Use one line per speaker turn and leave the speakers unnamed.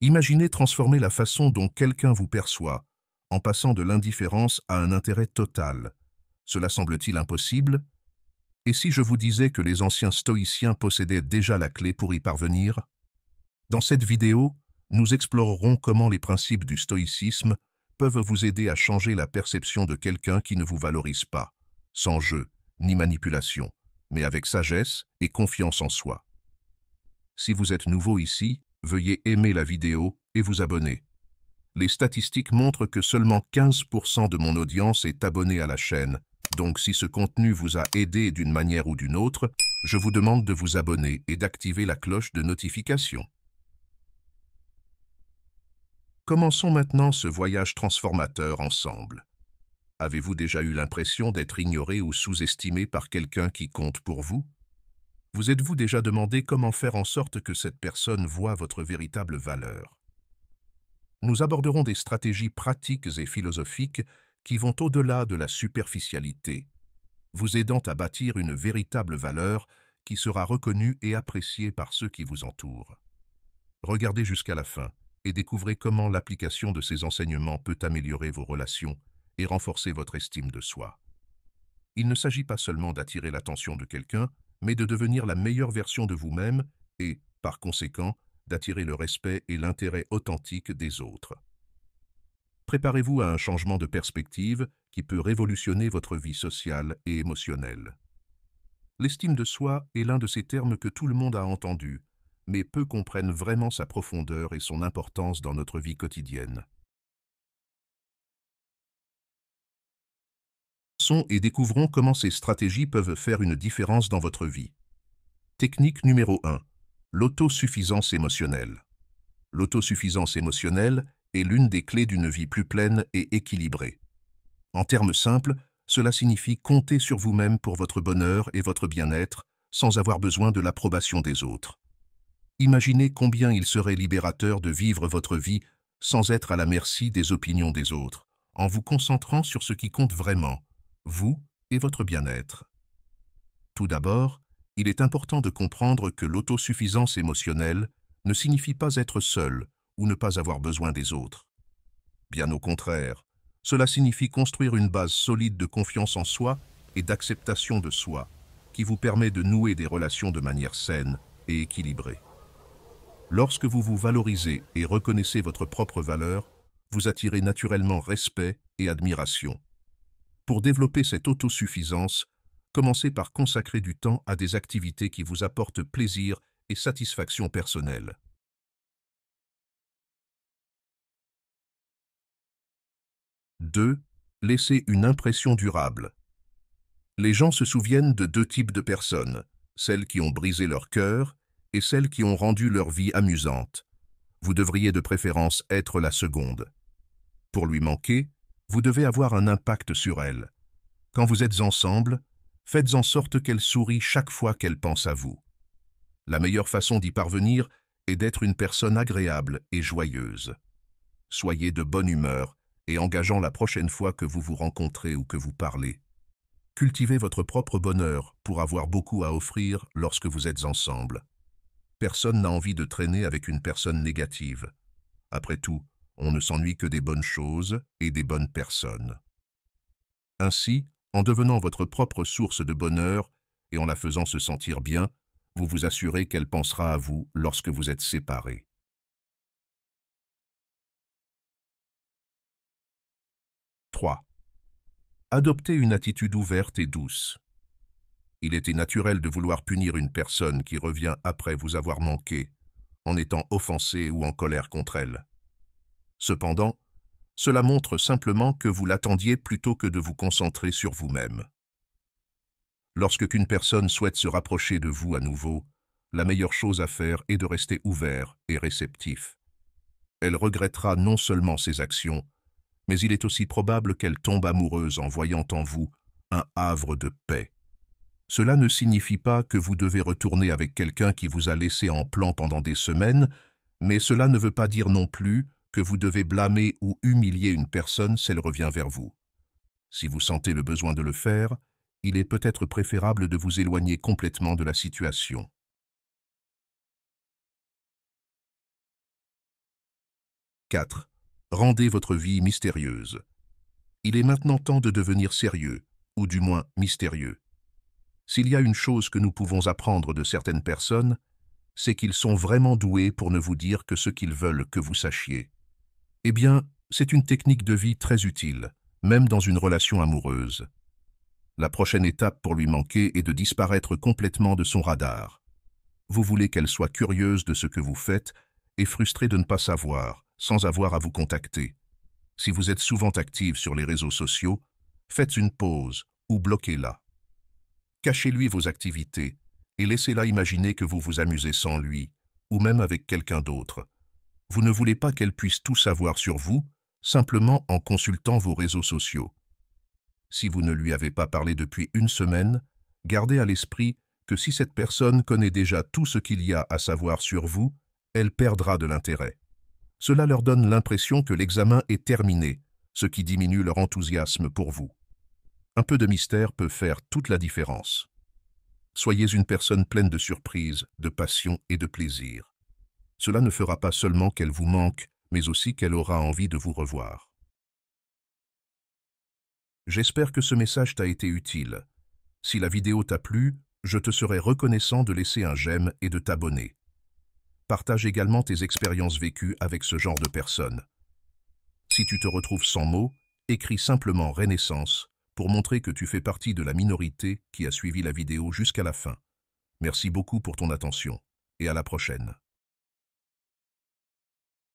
Imaginez transformer la façon dont quelqu'un vous perçoit, en passant de l'indifférence à un intérêt total. Cela semble-t-il impossible? Et si je vous disais que les anciens stoïciens possédaient déjà la clé pour y parvenir? Dans cette vidéo, nous explorerons comment les principes du stoïcisme peuvent vous aider à changer la perception de quelqu'un qui ne vous valorise pas, sans jeu ni manipulation, mais avec sagesse et confiance en soi. Si vous êtes nouveau ici, veuillez aimer la vidéo et vous abonner. Les statistiques montrent que seulement 15% de mon audience est abonnée à la chaîne, donc si ce contenu vous a aidé d'une manière ou d'une autre, je vous demande de vous abonner et d'activer la cloche de notification. Commençons maintenant ce voyage transformateur ensemble. Avez-vous déjà eu l'impression d'être ignoré ou sous-estimé par quelqu'un qui compte pour vous? Vous êtes-vous déjà demandé comment faire en sorte que cette personne voie votre véritable valeur? Nous aborderons des stratégies pratiques et philosophiques qui vont au-delà de la superficialité, vous aidant à bâtir une véritable valeur qui sera reconnue et appréciée par ceux qui vous entourent. Regardez jusqu'à la fin et découvrez comment l'application de ces enseignements peut améliorer vos relations et renforcer votre estime de soi. Il ne s'agit pas seulement d'attirer l'attention de quelqu'un, mais de devenir la meilleure version de vous-même et, par conséquent, d'attirer le respect et l'intérêt authentique des autres. Préparez-vous à un changement de perspective qui peut révolutionner votre vie sociale et émotionnelle. L'estime de soi est l'un de ces termes que tout le monde a entendu, mais peu comprennent vraiment sa profondeur et son importance dans notre vie quotidienne. Et découvrons comment ces stratégies peuvent faire une différence dans votre vie. Technique numéro 1. L'autosuffisance émotionnelle. L'autosuffisance émotionnelle est l'une des clés d'une vie plus pleine et équilibrée. En termes simples, cela signifie compter sur vous-même pour votre bonheur et votre bien-être sans avoir besoin de l'approbation des autres. Imaginez combien il serait libérateur de vivre votre vie sans être à la merci des opinions des autres, en vous concentrant sur ce qui compte vraiment, vous et votre bien-être. Tout d'abord, il est important de comprendre que l'autosuffisance émotionnelle ne signifie pas être seul ou ne pas avoir besoin des autres. Bien au contraire, cela signifie construire une base solide de confiance en soi et d'acceptation de soi, qui vous permet de nouer des relations de manière saine et équilibrée. Lorsque vous vous valorisez et reconnaissez votre propre valeur, vous attirez naturellement respect et admiration. Pour développer cette autosuffisance, commencez par consacrer du temps à des activités qui vous apportent plaisir et satisfaction personnelle. 2. Laissez une impression durable. Les gens se souviennent de deux types de personnes, celles qui ont brisé leur cœur et celles qui ont rendu leur vie amusante. Vous devriez de préférence être la seconde. Pour lui manquer, vous devez avoir un impact sur elle. Quand vous êtes ensemble, faites en sorte qu'elle sourit chaque fois qu'elle pense à vous. La meilleure façon d'y parvenir est d'être une personne agréable et joyeuse. Soyez de bonne humeur et engageant la prochaine fois que vous vous rencontrez ou que vous parlez. Cultivez votre propre bonheur pour avoir beaucoup à offrir lorsque vous êtes ensemble. Personne n'a envie de traîner avec une personne négative. Après tout, on ne s'ennuie que des bonnes choses et des bonnes personnes. Ainsi, en devenant votre propre source de bonheur et en la faisant se sentir bien, vous vous assurez qu'elle pensera à vous lorsque vous êtes séparés. 3. Adoptez une attitude ouverte et douce. Il était naturel de vouloir punir une personne qui revient après vous avoir manqué, en étant offensé ou en colère contre elle. Cependant, cela montre simplement que vous l'attendiez plutôt que de vous concentrer sur vous-même. Lorsqu'une personne souhaite se rapprocher de vous à nouveau, la meilleure chose à faire est de rester ouvert et réceptif. Elle regrettera non seulement ses actions, mais il est aussi probable qu'elle tombe amoureuse en voyant en vous un havre de paix. Cela ne signifie pas que vous devez retourner avec quelqu'un qui vous a laissé en plan pendant des semaines, mais cela ne veut pas dire non plus que vous devez blâmer ou humilier une personne si elle revient vers vous. Si vous sentez le besoin de le faire, il est peut-être préférable de vous éloigner complètement de la situation. 4. Rendez votre vie mystérieuse. Il est maintenant temps de devenir sérieux, ou du moins mystérieux. S'il y a une chose que nous pouvons apprendre de certaines personnes, c'est qu'ils sont vraiment doués pour ne vous dire que ce qu'ils veulent que vous sachiez. Eh bien, c'est une technique de vie très utile, même dans une relation amoureuse. La prochaine étape pour lui manquer est de disparaître complètement de son radar. Vous voulez qu'elle soit curieuse de ce que vous faites et frustrée de ne pas savoir, sans avoir à vous contacter. Si vous êtes souvent active sur les réseaux sociaux, faites une pause ou bloquez-la. Cachez-lui vos activités et laissez-la imaginer que vous vous amusez sans lui, ou même avec quelqu'un d'autre. Vous ne voulez pas qu'elle puisse tout savoir sur vous, simplement en consultant vos réseaux sociaux. Si vous ne lui avez pas parlé depuis une semaine, gardez à l'esprit que si cette personne connaît déjà tout ce qu'il y a à savoir sur vous, elle perdra de l'intérêt. Cela leur donne l'impression que l'examen est terminé, ce qui diminue leur enthousiasme pour vous. Un peu de mystère peut faire toute la différence. Soyez une personne pleine de surprises, de passion et de plaisir. Cela ne fera pas seulement qu'elle vous manque, mais aussi qu'elle aura envie de vous revoir. J'espère que ce message t'a été utile. Si la vidéo t'a plu, je te serai reconnaissant de laisser un j'aime et de t'abonner. Partage également tes expériences vécues avec ce genre de personnes. Si tu te retrouves sans mots, écris simplement Renaissance pour montrer que tu fais partie de la minorité qui a suivi la vidéo jusqu'à la fin. Merci beaucoup pour ton attention et à la prochaine.